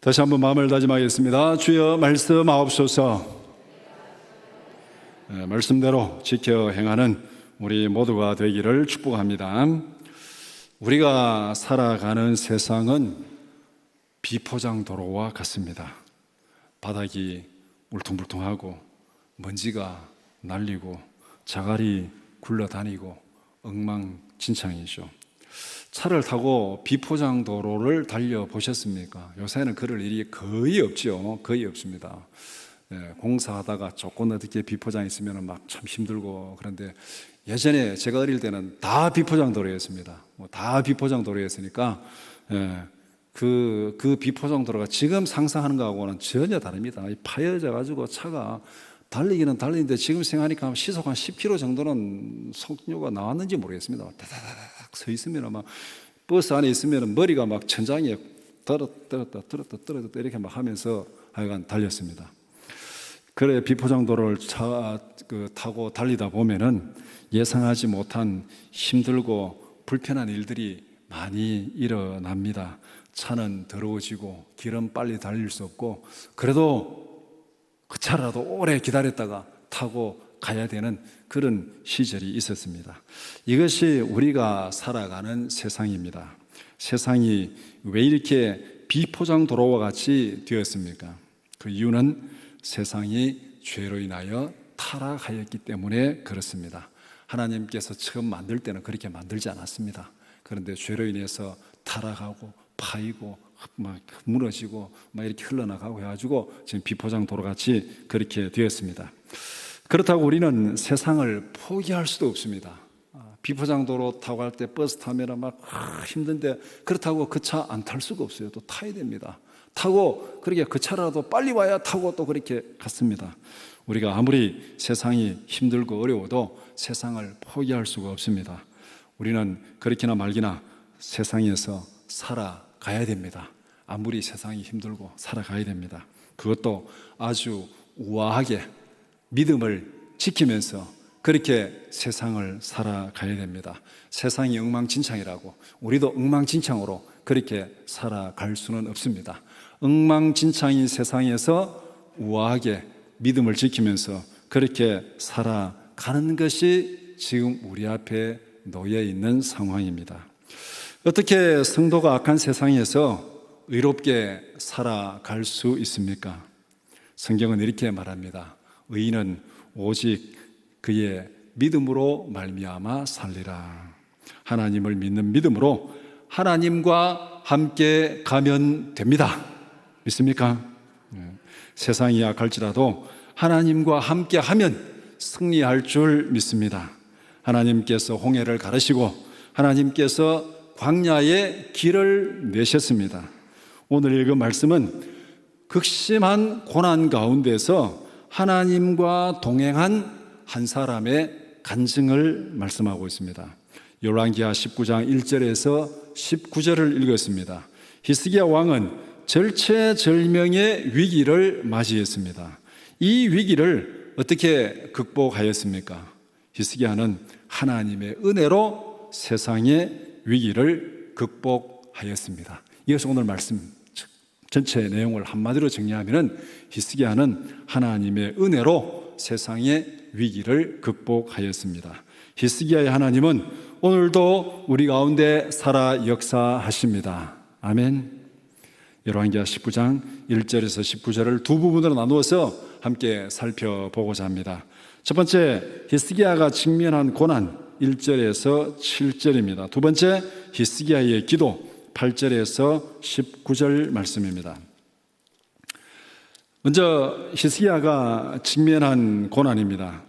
다시 한번 마음을 다짐하겠습니다. 주여 말씀하옵소서. 말씀대로 지켜 행하는 우리 모두가 되기를 축복합니다. 우리가 살아가는 세상은 비포장 도로와 같습니다. 바닥이 울퉁불퉁하고 먼지가 날리고 자갈이 굴러다니고 엉망진창이죠. 차를 타고 비포장 도로를 달려보셨습니까? 요새는 그럴 일이 거의 없죠. 거의 없습니다. 공사하다가 조금 어떻게 비포장 있으면 막 참 힘들고, 그런데 예전에 제가 어릴 때는 다 비포장 도로였습니다. 다 비포장 도로였으니까 그 비포장 도로가 지금 상상하는 거하고는 전혀 다릅니다. 파여져 가지고 차가 달리기는 달리는데 지금 생각하니까 시속 한 10km 정도는 속도가 나왔는지 모르겠습니다. 다다닥 서 있으면 아마 버스 안에 있으면 머리가 막 천장에 떨었다 이렇게 막 하면서 하여간 달렸습니다. 그래 비포장 도로를 타고 달리다 보면은 예상하지 못한 힘들고 불편한 일들이 많이 일어납니다. 차는 더러워지고 길은 빨리 달릴 수 없고, 그래도 그 차라도 오래 기다렸다가 타고 가야 되는 그런 시절이 있었습니다. 이것이 우리가 살아가는 세상입니다. 세상이 왜 이렇게 비포장 도로와 같이 되었습니까? 그 이유는 세상이 죄로 인하여 타락하였기 때문에 그렇습니다. 하나님께서 처음 만들 때는 그렇게 만들지 않았습니다. 그런데 죄로 인해서 타락하고 파이고 막 무너지고 막 이렇게 흘러나가고 해가지고 지금 비포장 도로같이 그렇게 되었습니다. 그렇다고 우리는 세상을 포기할 수도 없습니다. 비포장 도로 타고 갈 때 버스 타면 막 힘든데 그렇다고 그 차 안 탈 수가 없어요. 또 타야 됩니다. 타고 그렇게 그 차라도 빨리 와야 타고 또 그렇게 갔습니다. 우리가 아무리 세상이 힘들고 어려워도 세상을 포기할 수가 없습니다. 우리는 그렇게나 말기나 세상에서 살아가야 됩니다. 아무리 세상이 힘들고 살아가야 됩니다. 그것도 아주 우아하게 믿음을 지키면서 그렇게 세상을 살아가야 됩니다. 세상이 엉망진창이라고 우리도 엉망진창으로 그렇게 살아갈 수는 없습니다. 엉망진창인 세상에서 우아하게 믿음을 지키면서 그렇게 살아가는 것이 지금 우리 앞에 놓여 있는 상황입니다. 어떻게 성도가 악한 세상에서 의롭게 살아갈 수 있습니까? 성경은 이렇게 말합니다. 의인은 오직 그의 믿음으로 말미암아 살리라. 하나님을 믿는 믿음으로 하나님과 함께 가면 됩니다. 믿습니까? 세상이 악할지라도 하나님과 함께 하면 승리할 줄 믿습니다. 하나님께서 홍해를 가르시고 하나님께서 광야의 길을 내셨습니다. 오늘 읽은 말씀은 극심한 고난 가운데서 하나님과 동행한 한 사람의 간증을 말씀하고 있습니다. 열왕기하 19장 1절에서 19절을 읽었습니다. 히스기야 왕은 절체절명의 위기를 맞이했습니다. 이 위기를 어떻게 극복하였습니까? 히스기야는 하나님의 은혜로 세상의 위기를 극복하였습니다. 이어서 오늘 말씀 전체 내용을 한마디로 정리하면 히스기야는 하나님의 은혜로 세상의 위기를 극복하였습니다. 히스기야의 하나님은 오늘도 우리 가운데 살아 역사하십니다. 아멘. 열왕기하 19장 1절에서 19절을 두 부분으로 나누어서 함께 살펴보고자 합니다. 첫 번째, 히스기야가 직면한 고난 1절에서 7절입니다. 두 번째, 히스기야의 기도 8절에서 19절 말씀입니다. 먼저 히스기야가 직면한 고난입니다.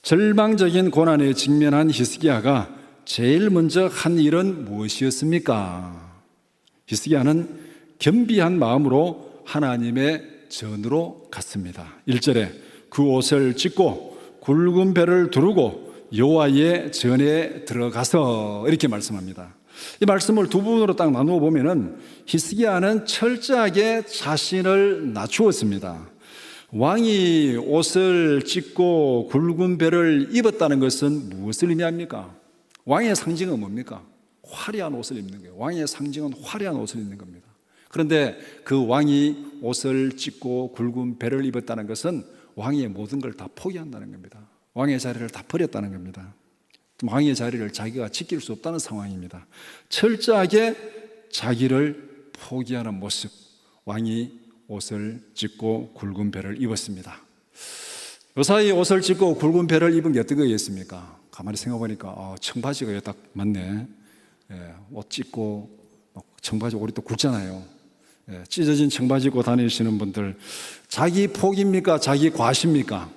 절망적인 고난에 직면한 히스기야가 제일 먼저 한 일은 무엇이었습니까? 히스기야는 겸비한 마음으로 하나님의 전으로 갔습니다. 1절에 그 옷을 찢고 굵은 배를 두르고 여호와의 전에 들어가서 이렇게 말씀합니다. 이 말씀을 두 부분으로 딱 나누어 보면은 히스기야는 철저하게 자신을 낮추었습니다. 왕이 옷을 찢고 굵은 배를 입었다는 것은 무엇을 의미합니까? 왕의 상징은 뭡니까? 화려한 옷을 입는 거예요. 왕의 상징은 화려한 옷을 입는 겁니다. 그런데 그 왕이 옷을 찢고 굵은 배를 입었다는 것은 왕의 모든 걸 다 포기한다는 겁니다. 왕의 자리를 다 버렸다는 겁니다. 왕의 자리를 자기가 지킬 수 없다는 상황입니다. 철저하게 자기를 포기하는 모습, 왕이 옷을 찢고 굵은 배를 입었습니다. 요사이 옷을 찢고 굵은 배를 입은 게 어떤 거겠습니까? 가만히 생각해보니까 청바지가 딱 맞네. 옷 찢고 청바지 우리 또 굵잖아요. 찢어진 청바지 입고 다니시는 분들, 자기 포기입니까? 자기 과시입니까?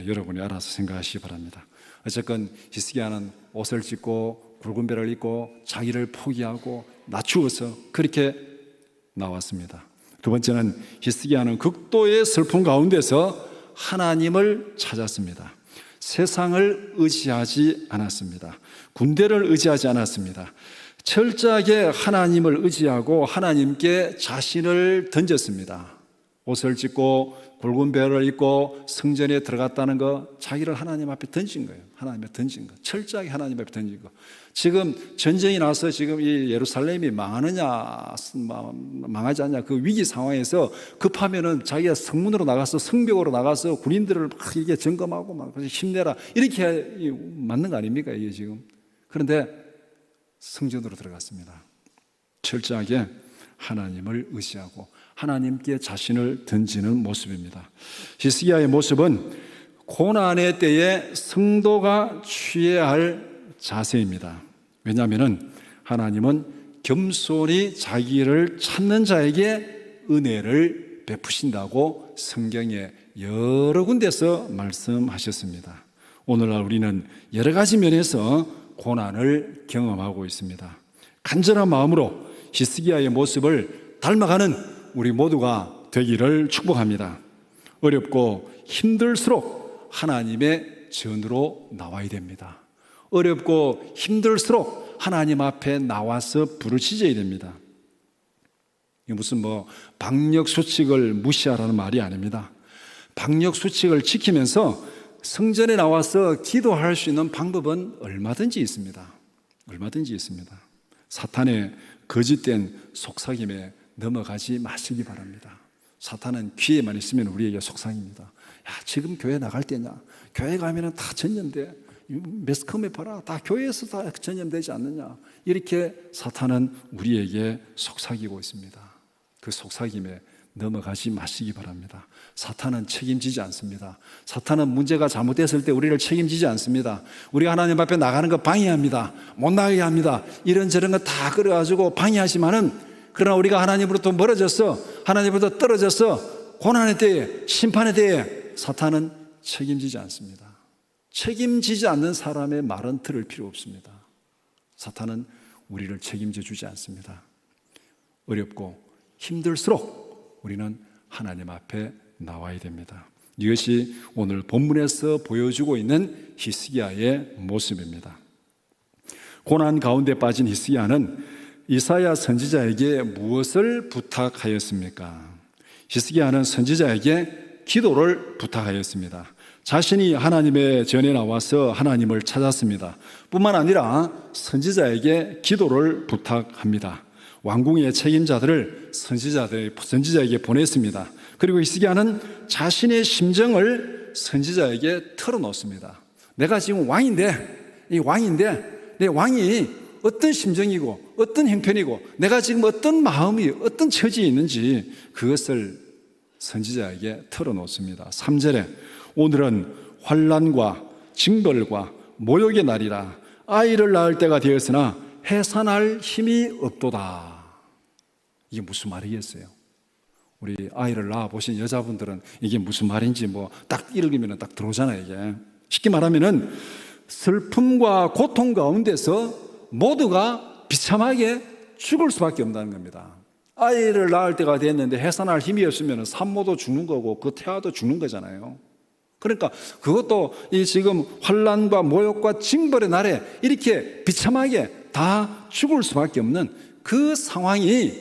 여러분이 알아서 생각하시기 바랍니다. 어쨌건 히스기야는 옷을 찢고 굵은 배를 입고 자기를 포기하고 낮추어서 그렇게 나왔습니다. 두 번째는 히스기야는 극도의 슬픔 가운데서 하나님을 찾았습니다. 세상을 의지하지 않았습니다. 군대를 의지하지 않았습니다. 철저하게 하나님을 의지하고 하나님께 자신을 던졌습니다. 옷을 찢고 굵은 배를 입고 성전에 들어갔다는 거, 자기를 하나님 앞에 던진 거예요. 하나님 앞에 던진 거. 철저하게 하나님 앞에 던진 거. 지금 전쟁이 나서 지금 이 예루살렘이 망하느냐, 망하지 않냐, 그 위기 상황에서 급하면은 자기가 성문으로 나가서 성벽으로 나가서 군인들을 막 이게 점검하고 막 힘내라. 이렇게 맞는 거 아닙니까? 이게 지금. 그런데 성전으로 들어갔습니다. 철저하게 하나님을 의지하고 하나님께 자신을 던지는 모습입니다. 히스기야의 모습은 고난의 때에 성도가 취해야 할 자세입니다. 왜냐하면 하나님은 겸손히 자기를 찾는 자에게 은혜를 베푸신다고 성경에 여러 군데서 말씀하셨습니다. 오늘날 우리는 여러 가지 면에서 고난을 경험하고 있습니다. 간절한 마음으로 히스기야의 모습을 닮아가는 우리 모두가 되기를 축복합니다. 어렵고 힘들수록 하나님의 전으로 나와야 됩니다. 어렵고 힘들수록 하나님 앞에 나와서 부르짖어야 됩니다. 이게 무슨 방역 수칙을 무시하라는 말이 아닙니다. 방역 수칙을 지키면서 성전에 나와서 기도할 수 있는 방법은 얼마든지 있습니다. 얼마든지 있습니다. 사탄의 거짓된 속삭임에 넘어가지 마시기 바랍니다. 사탄은 귀에만 있으면 우리에게 속삭입니다. 야, 지금 교회 나갈 때냐? 교회 가면은 다 전염돼. 매스컴에 봐라. 다 교회에서 다 전염되지 않느냐? 이렇게 사탄은 우리에게 속삭이고 있습니다. 그 속삭임에 넘어가지 마시기 바랍니다. 사탄은 책임지지 않습니다. 사탄은 문제가 잘못됐을 때 우리를 책임지지 않습니다. 우리가 하나님 앞에 나가는 거 방해합니다. 못 나가게 합니다. 이런저런 거 다 끌어가지고 방해하지만은, 그러나 우리가 하나님으로부터 멀어져서, 하나님으로부터 떨어져서 고난의 때에, 심판의 때에 사탄은 책임지지 않습니다. 책임지지 않는 사람의 말은 들을 필요 없습니다. 사탄은 우리를 책임져 주지 않습니다. 어렵고 힘들수록 우리는 하나님 앞에 나와야 됩니다. 이것이 오늘 본문에서 보여주고 있는 히스기야의 모습입니다. 고난 가운데 빠진 히스기야는 이사야 선지자에게 무엇을 부탁하였습니까? 히스기야는 선지자에게 기도를 부탁하였습니다. 자신이 하나님의 전에 나와서 하나님을 찾았습니다. 뿐만 아니라 선지자에게 기도를 부탁합니다. 왕궁의 책임자들을 선지자에게 보냈습니다. 그리고 히스기야는 자신의 심정을 선지자에게 털어놓습니다. 내가 지금 왕인데, 내 왕이 어떤 심정이고 어떤 형편이고 내가 지금 어떤 마음이 어떤 처지에 있는지 그것을 선지자에게 털어놓습니다. 3절에 오늘은 환난과 징벌과 모욕의 날이라 아이를 낳을 때가 되었으나 해산할 힘이 없도다. 이게 무슨 말이겠어요? 우리 아이를 낳아보신 여자분들은 이게 무슨 말인지 딱 읽으면 딱 들어오잖아요. 이게 쉽게 말하면은 슬픔과 고통 가운데서 모두가 비참하게 죽을 수밖에 없다는 겁니다. 아이를 낳을 때가 됐는데 해산할 힘이 없으면 산모도 죽는 거고 그 태아도 죽는 거잖아요. 그러니까 그것도 이 지금 환난과 모욕과 징벌의 날에 이렇게 비참하게 다 죽을 수밖에 없는 그 상황이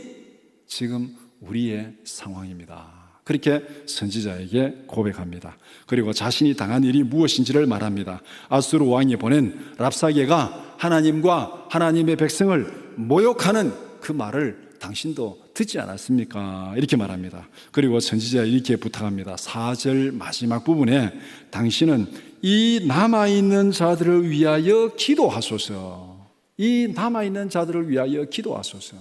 지금 우리의 상황입니다. 그렇게 선지자에게 고백합니다. 그리고 자신이 당한 일이 무엇인지를 말합니다. 아수르 왕이 보낸 랍사게가 하나님과 하나님의 백성을 모욕하는 그 말을 당신도 듣지 않았습니까? 이렇게 말합니다. 그리고 선지자가 이렇게 부탁합니다. 4절 마지막 부분에 당신은 이 남아있는 자들을 위하여 기도하소서. 이 남아있는 자들을 위하여 기도하소서.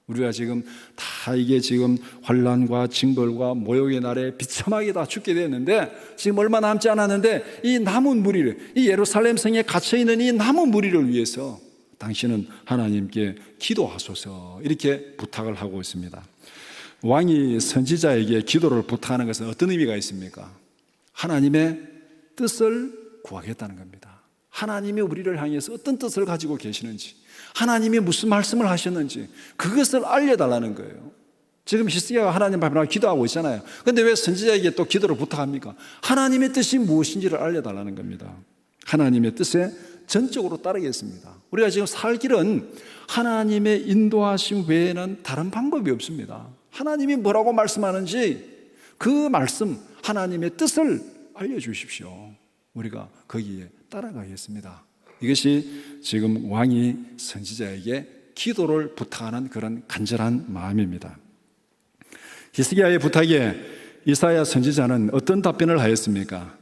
우리가 지금 다 이게 지금 환난과 징벌과 모욕의 날에 비참하게 다 죽게 됐는데 지금 얼마 남지 않았는데 이 남은 무리를, 이 예루살렘 성에 갇혀있는 이 남은 무리를 위해서 당신은 하나님께 기도하소서 이렇게 부탁을 하고 있습니다. 왕이 선지자에게 기도를 부탁하는 것은 어떤 의미가 있습니까? 하나님의 뜻을 구하겠다는 겁니다. 하나님이 우리를 향해서 어떤 뜻을 가지고 계시는지, 하나님이 무슨 말씀을 하셨는지 그것을 알려달라는 거예요. 지금 히스기야가 하나님 앞에 나와 기도하고 있잖아요. 그런데 왜 선지자에게 또 기도를 부탁합니까? 하나님의 뜻이 무엇인지를 알려달라는 겁니다. 하나님의 뜻에 전적으로 따르겠습니다. 우리가 지금 살 길은 하나님의 인도하심 외에는 다른 방법이 없습니다. 하나님이 뭐라고 말씀하는지 그 말씀, 하나님의 뜻을 알려주십시오. 우리가 거기에 따라가겠습니다. 이것이 지금 왕이 선지자에게 기도를 부탁하는 그런 간절한 마음입니다. 히스기야의 부탁에 이사야 선지자는 어떤 답변을 하였습니까?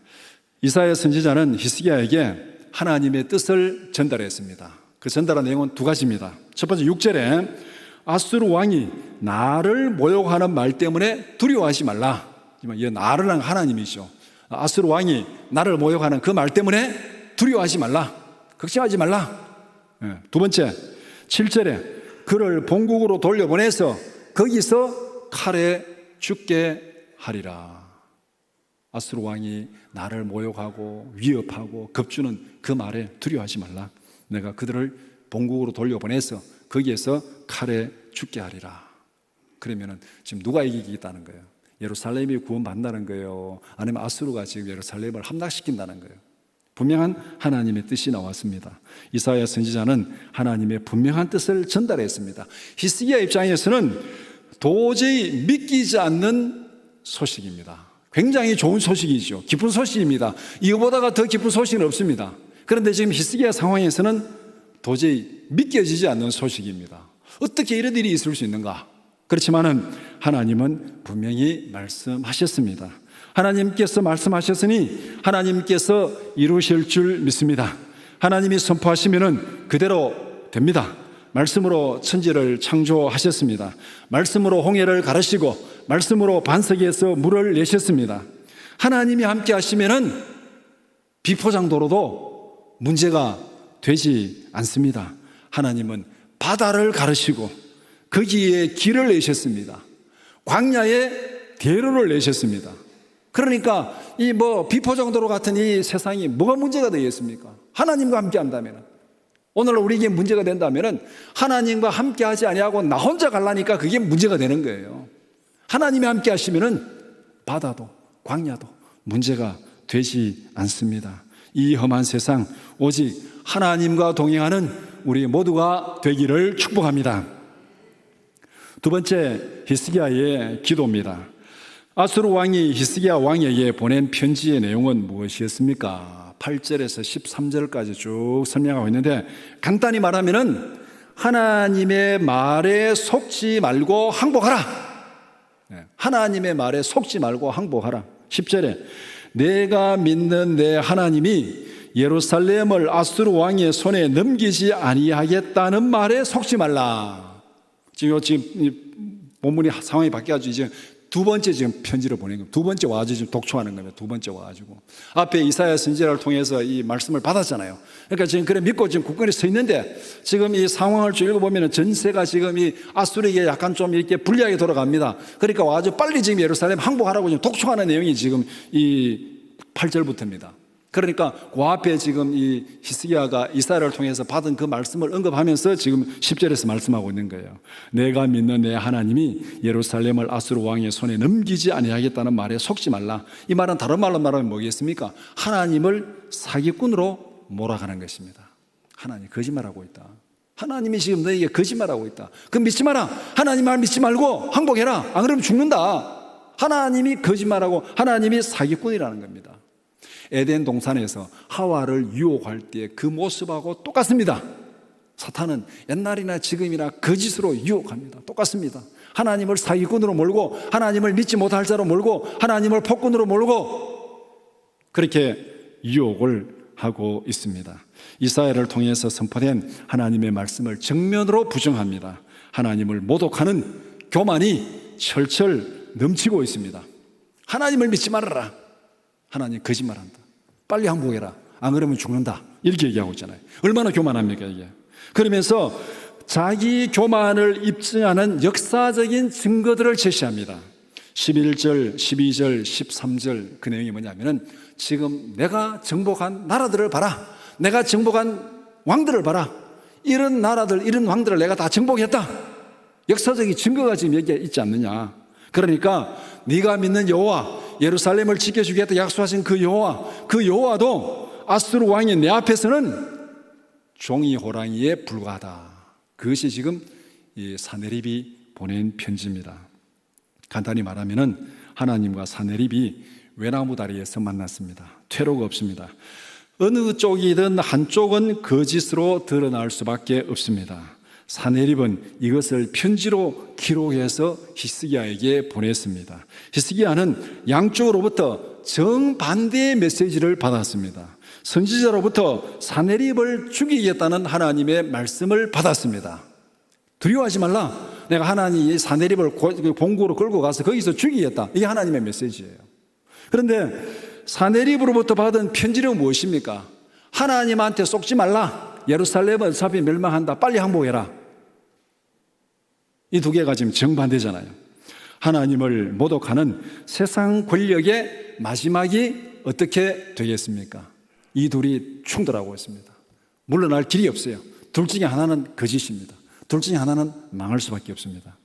이사야 선지자는 히스기야에게 하나님의 뜻을 전달했습니다. 그 전달한 내용은 두 가지입니다. 첫 번째 6절에 아수르 왕이 나를 모욕하는 말 때문에 두려워하지 말라. 이 나를 한 하나님이죠. 아수르 왕이 나를 모욕하는 그 말 때문에 두려워하지 말라. 걱정하지 말라. 두 번째 7절에 그를 본국으로 돌려보내서 거기서 칼에 죽게 하리라. 아수르 왕이 나를 모욕하고 위협하고 겁주는 그 말에 두려워하지 말라. 내가 그들을 본국으로 돌려보내서 거기에서 칼에 죽게 하리라. 그러면은 지금 누가 이기겠다는 거예요? 예루살렘이 구원받는다는 거예요? 아니면 아수르가 지금 예루살렘을 함락시킨다는 거예요? 분명한 하나님의 뜻이 나왔습니다. 이사야 선지자는 하나님의 분명한 뜻을 전달했습니다. 히스기야 입장에서는 도저히 믿기지 않는 소식입니다. 굉장히 좋은 소식이죠. 기쁜 소식입니다. 이거보다가 더 기쁜 소식은 없습니다. 그런데 지금 히스기야 상황에서는 도저히 믿겨지지 않는 소식입니다. 어떻게 이런 일이 있을 수 있는가? 그렇지만은 하나님은 분명히 말씀하셨습니다. 하나님께서 말씀하셨으니 하나님께서 이루실 줄 믿습니다. 하나님이 선포하시면은 그대로 됩니다. 말씀으로 천지를 창조하셨습니다. 말씀으로 홍해를 가르시고 말씀으로 반석에서 물을 내셨습니다. 하나님이 함께 하시면은 비포장도로도 문제가 되지 않습니다. 하나님은 바다를 가르시고 거기에 길을 내셨습니다. 광야에 대로를 내셨습니다. 그러니까 이 비포장도로 같은 이 세상이 뭐가 문제가 되겠습니까? 하나님과 함께 한다면, 오늘 우리에게 문제가 된다면 하나님과 함께 하지 아니하고 나 혼자 가려니까 그게 문제가 되는 거예요. 하나님이 함께 하시면은 바다도 광야도 문제가 되지 않습니다. 이 험한 세상 오직 하나님과 동행하는 우리 모두가 되기를 축복합니다. 두 번째 히스기야의 기도입니다. 아수르 왕이 히스기야 왕에게 보낸 편지의 내용은 무엇이었습니까? 8절에서 13절까지 쭉 설명하고 있는데 간단히 말하면은 하나님의 말에 속지 말고 항복하라. 하나님의 말에 속지 말고 항복하라. 10절에 내가 믿는 내 하나님이 예루살렘을 아수르 왕의 손에 넘기지 아니하겠다는 말에 속지 말라. 지금 본문이 상황이 바뀌어가지고 이제 두 번째 지금 편지를 보낸 겁니다. 두 번째 와가지고 지금 독촉하는 겁니다. 두 번째 와가지고. 앞에 이사야 선지자를 통해서 이 말씀을 받았잖아요. 그러니까 지금 그래 믿고 지금 굳건히 서 있는데 지금 이 상황을 쭉 읽어보면 전세가 지금 이 아수르에게 약간 좀 이렇게 불리하게 돌아갑니다. 그러니까 와가지고 빨리 지금 예루살렘 항복하라고 지금 독촉하는 내용이 지금 이 8절부터입니다. 그러니까 그 앞에 지금 이 히스기야가 이사야를 통해서 받은 그 말씀을 언급하면서 지금 10절에서 말씀하고 있는 거예요. 내가 믿는 내 하나님이 예루살렘을 아수르 왕의 손에 넘기지 아니하겠다는 말에 속지 말라. 이 말은 다른 말로 말하면 뭐겠습니까? 하나님을 사기꾼으로 몰아가는 것입니다. 하나님 거짓말하고 있다. 하나님이 지금 너에게 거짓말하고 있다. 그럼 믿지 마라. 하나님 말 믿지 말고 항복해라. 안 그러면 죽는다. 하나님이 거짓말하고 하나님이 사기꾼이라는 겁니다. 에덴 동산에서 하와를 유혹할 때 그 모습하고 똑같습니다. 사탄은 옛날이나 지금이나 거짓으로 유혹합니다. 똑같습니다. 하나님을 사기꾼으로 몰고, 하나님을 믿지 못할 자로 몰고, 하나님을 폭군으로 몰고 그렇게 유혹을 하고 있습니다. 이사야를 통해서 선포된 하나님의 말씀을 정면으로 부정합니다. 하나님을 모독하는 교만이 철철 넘치고 있습니다. 하나님을 믿지 말아라. 하나님 거짓말한다. 빨리 항복해라. 안 그러면 죽는다. 이렇게 얘기하고 있잖아요. 얼마나 교만합니까 이게. 그러면서 자기 교만을 입증하는 역사적인 증거들을 제시합니다. 11절, 12절, 13절 그 내용이 뭐냐면은 지금 내가 정복한 나라들을 봐라. 내가 정복한 왕들을 봐라. 이런 나라들, 이런 왕들을 내가 다 정복했다. 역사적인 증거가 지금 여기에 있지 않느냐. 그러니까 네가 믿는 여호와, 예루살렘을 지켜주겠다 약속하신 그 여호와, 그 여호와도 아수르 왕이 내 앞에서는 종이 호랑이에 불과하다. 그것이 지금 이 사네립이 보낸 편지입니다. 간단히 말하면은 하나님과 사네립이 외나무 다리에서 만났습니다. 퇴로가 없습니다. 어느 쪽이든 한쪽은 거짓으로 드러날 수밖에 없습니다. 사네립은 이것을 편지로 기록해서 히스기야에게 보냈습니다. 히스기야는 양쪽으로부터 정반대의 메시지를 받았습니다. 선지자로부터 사네립을 죽이겠다는 하나님의 말씀을 받았습니다. 두려워하지 말라. 내가 하나님이 사네립을 공고로 끌고 가서 거기서 죽이겠다. 이게 하나님의 메시지예요. 그런데 사네립으로부터 받은 편지는 무엇입니까? 하나님한테 속지 말라. 예루살렘은 어차피 멸망한다. 빨리 항복해라. 이 두 개가 지금 정반대잖아요. 하나님을 모독하는 세상 권력의 마지막이 어떻게 되겠습니까? 이 둘이 충돌하고 있습니다. 물러날 길이 없어요. 둘 중에 하나는 거짓입니다. 둘 중에 하나는 망할 수밖에 없습니다.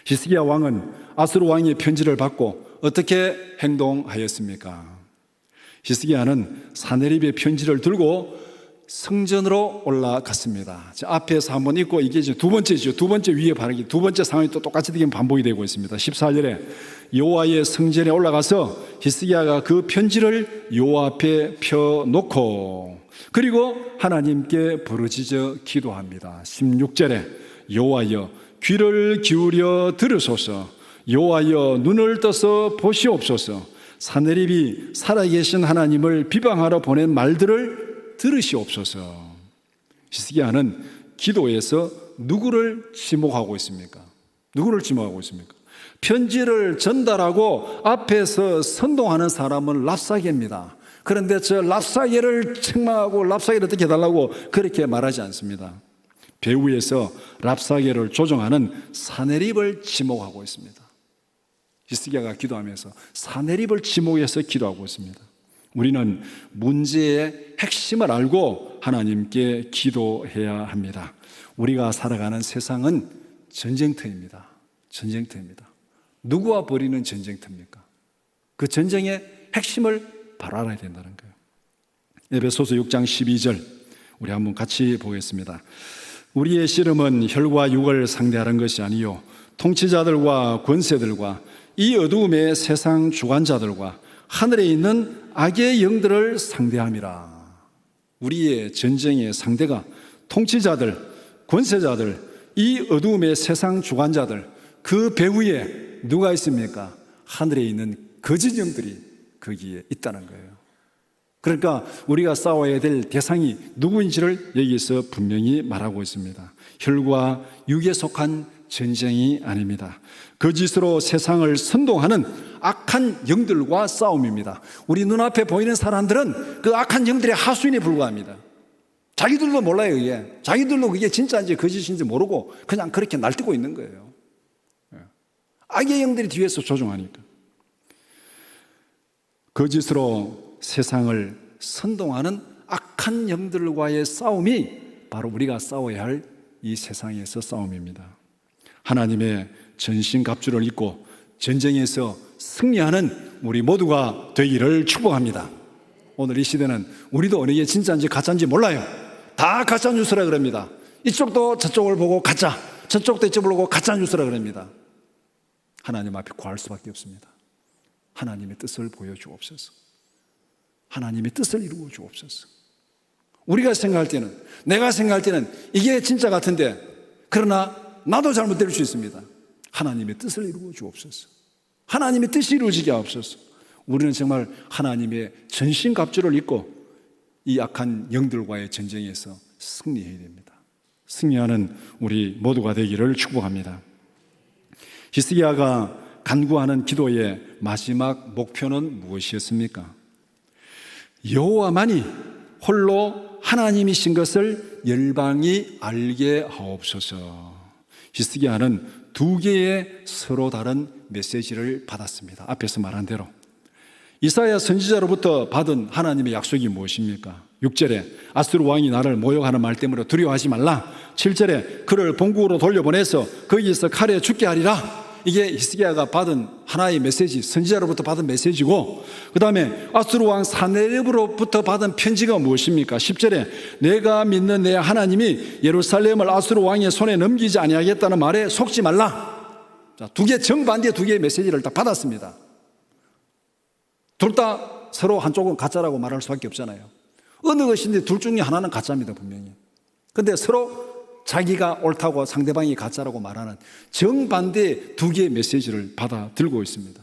히스기야 왕은 아수르 왕의 편지를 받고 어떻게 행동하였습니까? 히스기야는 사네립의 편지를 들고 성전으로 올라갔습니다. 앞에서 한번 읽고 이게 이제 두 번째죠. 두 번째 위에 바르기. 두 번째 상황이 또 똑같이 되게 반복이 되고 있습니다. 14절에 여호와의 성전에 올라가서 히스기야가 그 편지를 여호와 앞에 펴놓고 그리고 하나님께 부르짖어 기도합니다. 16절에 여호와여 귀를 기울여 들으소서. 여호와여 눈을 떠서 보시옵소서. 사네립이 살아계신 하나님을 비방하러 보낸 말들을 들으시옵소서. 히스기야는 기도에서 누구를 지목하고 있습니까? 누구를 지목하고 있습니까? 편지를 전달하고 앞에서 선동하는 사람은 랍사게입니다. 그런데 저 랍사게를 책망하고 랍사게를 어떻게 해달라고 그렇게 말하지 않습니다. 배후에서 랍사게를 조종하는 사네립을 지목하고 있습니다. 히스기야가 기도하면서 사네립을 지목해서 기도하고 있습니다. 우리는 문제의 핵심을 알고 하나님께 기도해야 합니다. 우리가 살아가는 세상은 전쟁터입니다. 전쟁터입니다. 누구와 벌이는 전쟁터입니까? 그 전쟁의 핵심을 바로 알아야 된다는 거예요. 에베소서 6장 12절 우리 한번 같이 보겠습니다. 우리의 씨름은 혈과 육을 상대하는 것이 아니요 통치자들과 권세들과 이 어두움의 세상 주관자들과 하늘에 있는 악의 영들을 상대함이라. 우리의 전쟁의 상대가 통치자들, 권세자들, 이 어두움의 세상 주관자들, 그 배후에 누가 있습니까? 하늘에 있는 거짓 영들이 거기에 있다는 거예요. 그러니까 우리가 싸워야 될 대상이 누구인지를 여기서 분명히 말하고 있습니다. 혈과 육에 속한 전쟁이 아닙니다. 거짓으로 세상을 선동하는 악한 영들과 싸움입니다. 우리 눈앞에 보이는 사람들은 그 악한 영들의 하수인에 불과합니다. 자기들도 몰라요. 이게 자기들도 그게 진짜인지 거짓인지 모르고 그냥 그렇게 날뛰고 있는 거예요. 악의 영들이 뒤에서 조종하니까. 거짓으로 세상을 선동하는 악한 영들과의 싸움이 바로 우리가 싸워야 할 이 세상에서 싸움입니다. 하나님의 전신갑주를 입고 전쟁에서 승리하는 우리 모두가 되기를 축복합니다. 오늘 이 시대는 우리도 어느 게 진짜인지 가짜인지 몰라요. 다 가짜 뉴스라 그럽니다. 이쪽도 저쪽을 보고 가짜, 저쪽도 이쪽을 보고 가짜 뉴스라 그럽니다. 하나님 앞에 구할 수밖에 없습니다. 하나님의 뜻을 보여주옵소서. 하나님의 뜻을 이루어 주옵소서. 우리가 생각할 때는, 내가 생각할 때는 이게 진짜 같은데, 그러나 나도 잘못될 수 있습니다. 하나님의 뜻을 이루어 주옵소서. 하나님의 뜻이 이루어지게 하옵소서. 우리는 정말 하나님의 전신갑주를 입고 이 악한 영들과의 전쟁에서 승리해야 됩니다. 승리하는 우리 모두가 되기를 축복합니다. 히스기야가 간구하는 기도의 마지막 목표는 무엇이었습니까? 여호와만이 홀로 하나님이신 것을 열방이 알게 하옵소서. 히스기야는 두 개의 서로 다른 메시지를 받았습니다. 앞에서 말한 대로 이사야 선지자로부터 받은 하나님의 약속이 무엇입니까? 6절에 아수르 왕이 나를 모욕하는 말 때문에 두려워하지 말라. 7절에 그를 본국으로 돌려보내서 거기에서 칼에 죽게 하리라. 이게 히스기야가 받은 하나의 메시지, 선지자로부터 받은 메시지고, 그 다음에 아수르 왕 사네립으로부터 받은 편지가 무엇입니까? 10절에 내가 믿는 내 하나님이 예루살렘을 아수르 왕의 손에 넘기지 아니하겠다는 말에 속지 말라. 자, 두 개, 정반대 두 개의 메시지를 딱 받았습니다. 둘 다 서로 한쪽은 가짜라고 말할 수밖에 없잖아요. 어느 것인데 둘 중에 하나는 가짜입니다, 분명히. 근데 서로 자기가 옳다고 상대방이 가짜라고 말하는 정반대 두 개의 메시지를 받아 들고 있습니다.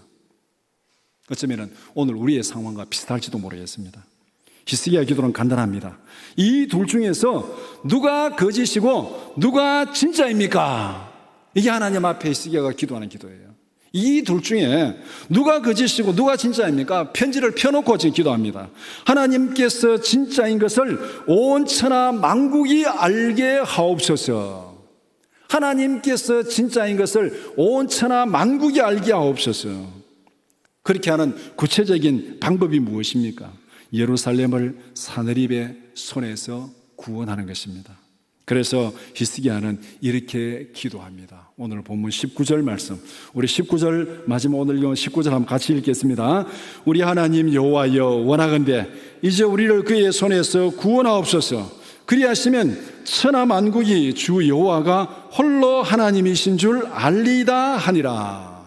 어쩌면 오늘 우리의 상황과 비슷할지도 모르겠습니다. 히스기야 기도는 간단합니다. 이 둘 중에서 누가 거짓이고 누가 진짜입니까? 이게 하나님 앞에 히스기야가 기도하는 기도예요. 이 둘 중에 누가 거짓이고 누가 진짜입니까? 편지를 펴놓고 지금 기도합니다. 하나님께서 진짜인 것을 온 천하 만국이 알게 하옵소서. 하나님께서 진짜인 것을 온 천하 만국이 알게 하옵소서. 그렇게 하는 구체적인 방법이 무엇입니까? 예루살렘을 사네립의 손에서 구원하는 것입니다. 그래서 히스기야는 이렇게 기도합니다. 오늘 본문 19절 말씀, 우리 19절 마지막 오늘 19절 한번 같이 읽겠습니다. 우리 하나님 여호와여, 원하건대 이제 우리를 그의 손에서 구원하옵소서. 그리하시면 천하 만국이 주 여호와가 홀로 하나님이신 줄 알리다 하니라.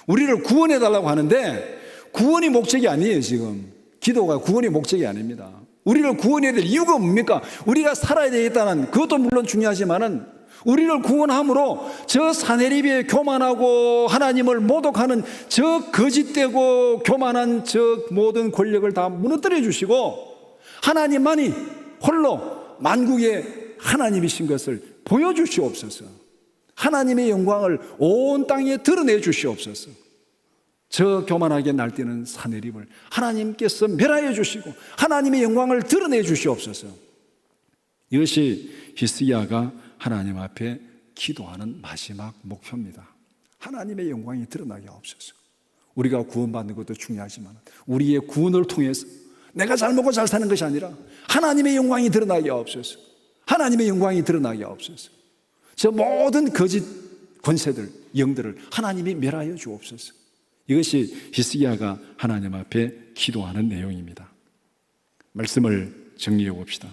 우리를 구원해 달라고 하는데 구원이 목적이 아니에요. 지금 기도가 구원이 목적이 아닙니다. 우리를 구원해야 될 이유가 뭡니까? 우리가 살아야 되겠다는 그것도 물론 중요하지만은 우리를 구원함으로 저 사네립의 교만하고 하나님을 모독하는 저 거짓되고 교만한 저 모든 권력을 다 무너뜨려 주시고 하나님만이 홀로 만국의 하나님이신 것을 보여주시옵소서. 하나님의 영광을 온 땅에 드러내 주시옵소서. 저 교만하게 날뛰는 사네립을 하나님께서 멸하여 주시고 하나님의 영광을 드러내 주시옵소서. 이것이 히스기야가 하나님 앞에 기도하는 마지막 목표입니다. 하나님의 영광이 드러나게 하옵소서. 우리가 구원받는 것도 중요하지만 우리의 구원을 통해서 내가 잘 먹고 잘 사는 것이 아니라 하나님의 영광이 드러나게 하옵소서. 하나님의 영광이 드러나게 하옵소서. 저 모든 거짓 권세들, 영들을 하나님이 멸하여 주옵소서. 이것이 히스기야가 하나님 앞에 기도하는 내용입니다. 말씀을 정리해 봅시다.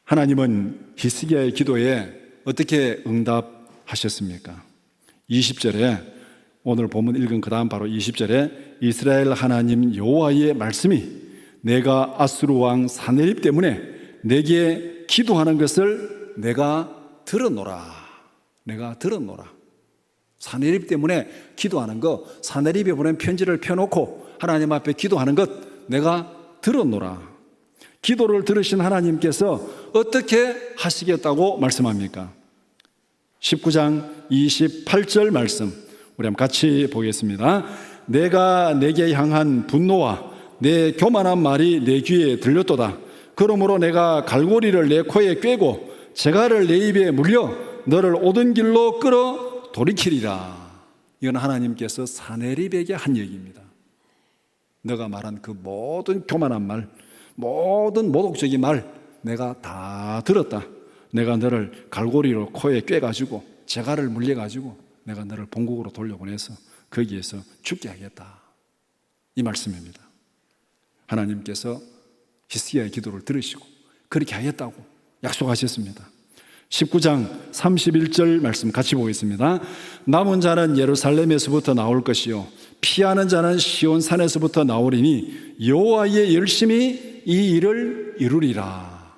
하나님은 히스기야의 기도에 어떻게 응답하셨습니까? 20절에 오늘 본문 읽은 그 다음 바로 20절에 이스라엘 하나님 여호와의 말씀이 내가 아수르 왕 사네립 때문에 내게 기도하는 것을 내가 들었노라. 내가 들었노라. 사네립 때문에 기도하는 것, 사네립에 보낸 편지를 펴놓고 하나님 앞에 기도하는 것 내가 들었노라. 기도를 들으신 하나님께서 어떻게 하시겠다고 말씀합니까? 19장 28절 말씀 우리 한번 같이 보겠습니다. 내가 내게 향한 분노와 내 교만한 말이 내 귀에 들렸도다. 그러므로 내가 갈고리를 내 코에 꿰고 재갈을 내 입에 물려 너를 옳은 길로 끌어 돌이키리라. 이건 하나님께서 사네립에게 한 얘기입니다. 너가 말한 그 모든 교만한 말, 모든 모독적인 말 내가 다 들었다. 내가 너를 갈고리로 코에 꿰가지고 재갈을 물려가지고 내가 너를 본국으로 돌려보내서 거기에서 죽게 하겠다. 이 말씀입니다. 하나님께서 히스기야의 기도를 들으시고 그렇게 하겠다고 약속하셨습니다. 19장 31절 말씀 같이 보겠습니다. 남은 자는 예루살렘에서부터 나올 것이요 피하는 자는 시온산에서부터 나오리니 여호와의 열심히 이 일을 이루리라.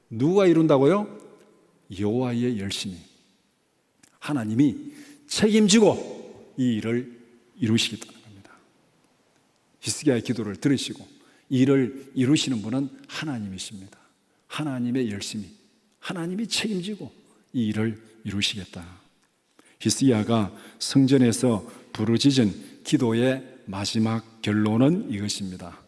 누가 이룬다고요? 여호와의 열심히. 하나님이 책임지고 이 일을 이루시겠다는 겁니다. 히스기야의 기도를 들으시고 이 일을 이루시는 분은 하나님이십니다. 하나님의 열심히, 하나님이 책임지고 이 일을 이루시겠다. 히스기야가 성전에서 부르짖은 기도의 마지막 결론은 이것입니다.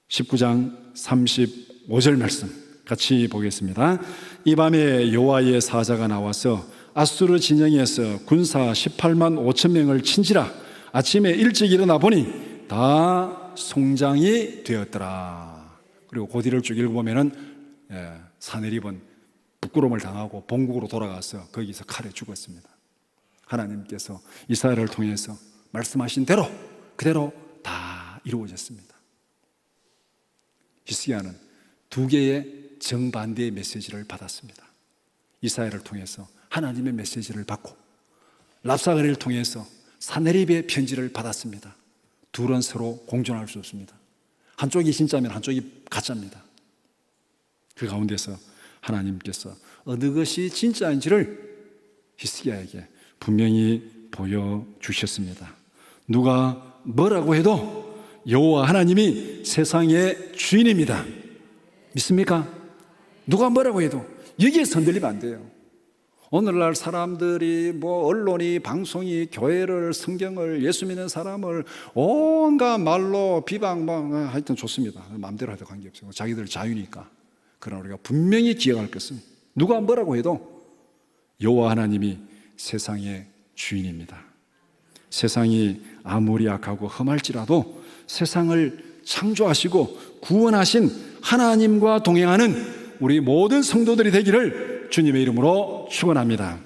19장 35절 말씀 같이 보겠습니다. 이 밤에 여호와의 사자가 나와서 아수르 진영에서 군사 18만 5천 명을 친지라. 아침에 일찍 일어나 보니 다 송장이 되었더라. 그리고 그 뒤를 쭉 읽어보면은 사내립은 부끄러움을 당하고 본국으로 돌아가서 거기서 칼에 죽었습니다. 하나님께서 이사야를 통해서 말씀하신 대로 그대로 다 이루어졌습니다. 히스기야는 두 개의 정반대의 메시지를 받았습니다. 이사야를 통해서 하나님의 메시지를 받고 랍사가리를 통해서 사내립의 편지를 받았습니다. 둘은 서로 공존할 수 없습니다. 한쪽이 진짜면 한쪽이 가짜입니다. 그 가운데서 하나님께서 어느 것이 진짜인지를 히스기야에게 분명히 보여주셨습니다. 누가 뭐라고 해도 여호와 하나님이 세상의 주인입니다. 믿습니까? 누가 뭐라고 해도 여기에 흔들리면 안 돼요. 오늘날 사람들이 언론이, 방송이 교회를, 성경을, 예수 믿는 사람을 온갖 말로 비방, 하여튼 좋습니다. 마음대로 해도 관계없어요. 자기들 자유니까. 그러나 우리가 분명히 기억할 것은 누가 뭐라고 해도 여호와 하나님이 세상의 주인입니다. 세상이 아무리 악하고 험할지라도 세상을 창조하시고 구원하신 하나님과 동행하는 우리 모든 성도들이 되기를 주님의 이름으로 축원합니다.